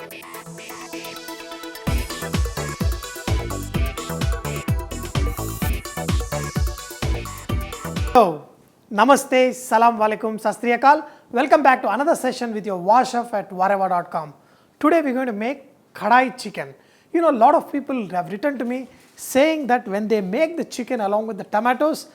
So, Namaste, Salam Walaikum, Sastriyakal. Welcome back to another session with your Washaf at Vareva.com. Today we're going to make kadai chicken. You know, a lot of people have written to me saying that when they make the chicken along with the tomatoes,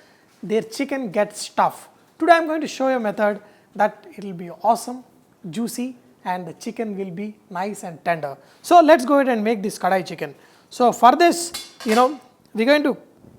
their chicken gets tough. Today I'm going to show you a method that it will be awesome, juicy, and the chicken will be nice and tender. So let's go ahead and make this kadai chicken. So for this, we're going to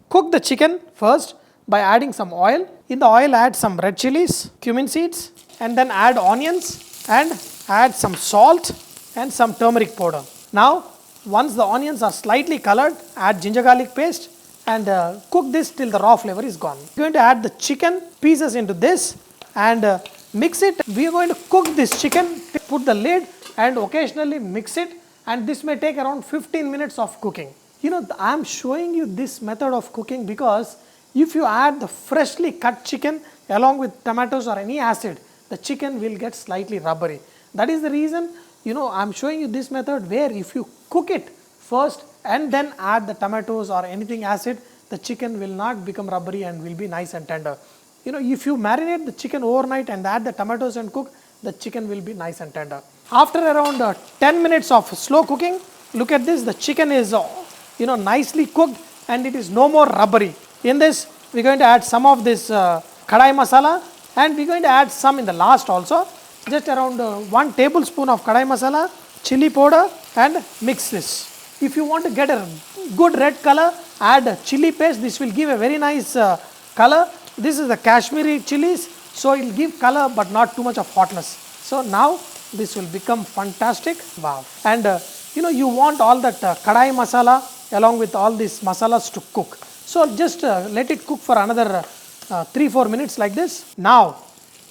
cook the chicken first by adding some oil. In the oil, add some red chilies, cumin seeds, and then add onions and add some salt and some turmeric powder. Now, once the onions are slightly colored, add ginger garlic paste and cook this till the raw flavor is gone. We're going to add the chicken pieces into this and mix it. We are going to cook this chicken, put the lid and occasionally mix it, and this may take around 15 minutes of cooking. I am showing you this method of cooking because if you add the freshly cut chicken along with tomatoes or any acid, the chicken will get slightly rubbery. That is the reason, I am showing you this method where if you cook it first and then add the tomatoes or anything acid, the chicken will not become rubbery and will be nice and tender. If you marinate the chicken overnight and add the tomatoes and cook, the chicken will be nice and tender. After around 10 minutes of slow cooking, look at this, the chicken is nicely cooked and it is no more rubbery. In this, we're going to add some of this kadai masala, and we're going to add some in the last also. Just around 1 tablespoon of kadai masala, chili powder, and mix this. If you want to get a good red color, add chili paste. This will give a very nice color. This is the Kashmiri chilies, so it will give color but not too much of hotness. So now this will become fantastic. Wow. And you want all that kadai masala along with all these masalas to cook. So just let it cook for another 3-4 minutes like this. Now,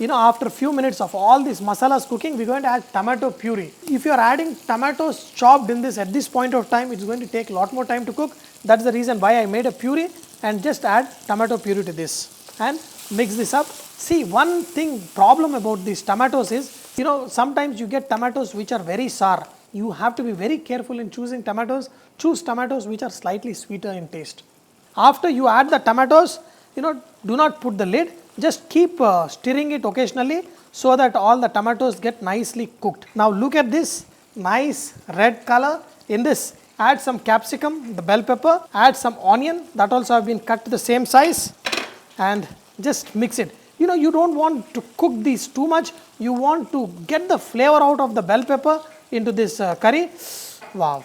after a few minutes of all these masalas cooking, we're going to add tomato puree. If you are adding tomatoes chopped in this at this point of time, it's going to take a lot more time to cook. That's the reason why I made a puree, and just add tomato puree to this and mix this up. See, one problem about these tomatoes is, sometimes you get tomatoes which are very sour. You have to be very careful in choosing tomatoes. Choose tomatoes which are slightly sweeter in taste. After you add the tomatoes, do not put the lid. Just keep stirring it occasionally so that all the tomatoes get nicely cooked. Now look at this nice red color. In this, add some capsicum, the bell pepper, add some onion that also have been cut to the same size, and just mix it. You don't want to cook these too much. You want to get the flavor out of the bell pepper into this curry. Wow.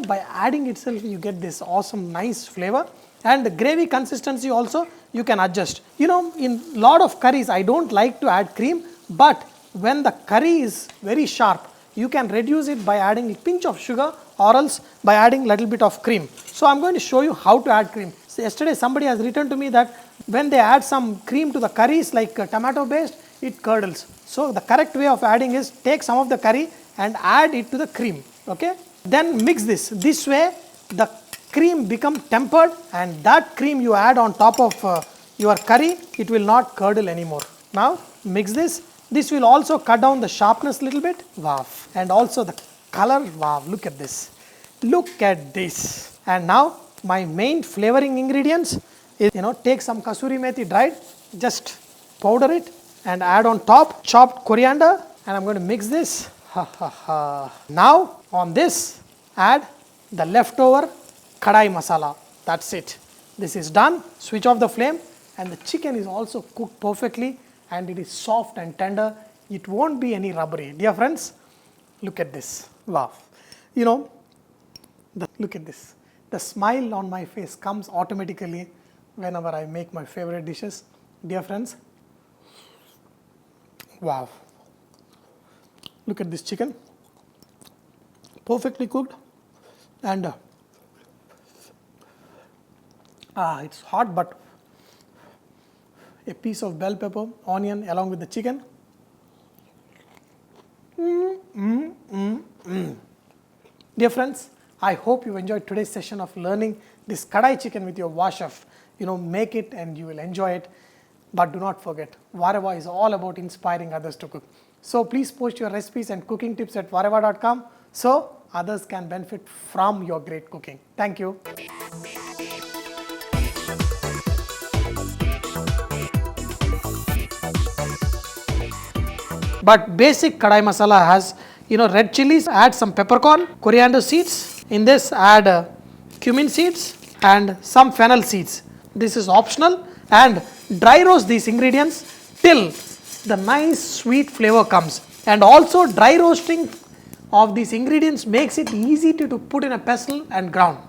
By adding itself, you get this awesome, nice flavor. And the gravy consistency also you can adjust. In lot of curries, I don't like to add cream, but when the curry is very sharp, you can reduce it by adding a pinch of sugar or else by adding a little bit of cream. So I'm going to show you how to add cream. So yesterday somebody has written to me that when they add some cream to the curries like tomato based, it curdles. So the correct way of adding is take some of the curry and add it to the cream. Okay? Then mix this. This way the cream become tempered, and that cream you add on top of your curry, it will not curdle anymore. Now mix this. This will also cut down the sharpness a little bit. Wow. And also the color. Wow. Look at this. Look at this. And now my main flavoring ingredients is, take some kasuri methi dried, just powder it and add on top chopped coriander, and I'm going to mix this. Now on this, add the leftover kadai masala. That's it. This is done. Switch off the flame, and the chicken is also cooked perfectly and it is soft and tender. It won't be any rubbery. Dear friends, look at this. Wow. Look at this. The smile on my face comes automatically whenever I make my favorite dishes. Dear friends, wow. Look at this chicken. Perfectly cooked, and it's hot, but a piece of bell pepper, onion along with the chicken. Dear friends, I hope you enjoyed today's session of learning this kadai chicken with your Washaf. Make it and you will enjoy it. But do not forget, Vareva is all about inspiring others to cook. So please post your recipes and cooking tips at vareva.com so others can benefit from your great cooking. Thank you. But basic kadai masala has red chilies, add some peppercorn, coriander seeds. In this add cumin seeds and some fennel seeds. This is optional, and dry roast these ingredients till the nice sweet flavor comes. And also dry roasting of these ingredients makes it easy to put in a pestle and ground.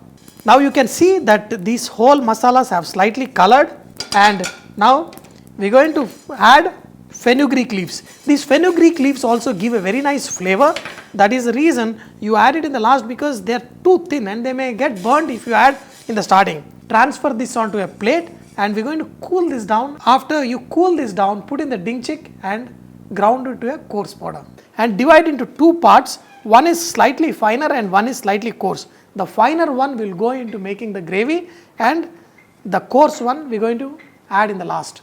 Now you can see that these whole masalas have slightly colored, and now we are going to add fenugreek leaves. These fenugreek leaves also give a very nice flavor. That is the reason you add it in the last, because they are too thin and they may get burnt if you add in the starting. Transfer this onto a plate and we are going to cool this down. After you cool this down, put in the dingchik and ground it to a coarse powder. And divide into two parts. One is slightly finer and one is slightly coarse. The finer one will go into making the gravy, and the coarse one we are going to add in the last.